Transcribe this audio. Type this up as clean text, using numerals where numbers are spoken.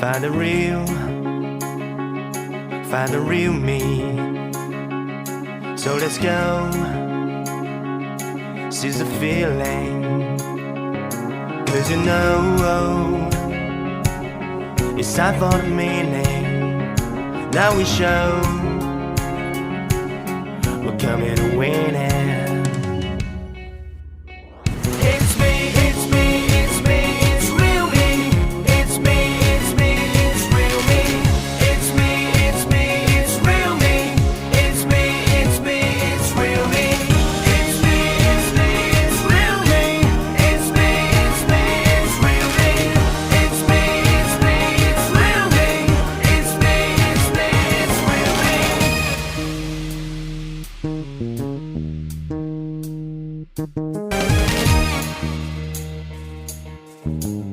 Find the real me. So let's go, seize the feeling. 'Cause you know it's time for the meaning. Now we show we're coming to win it. Thank you.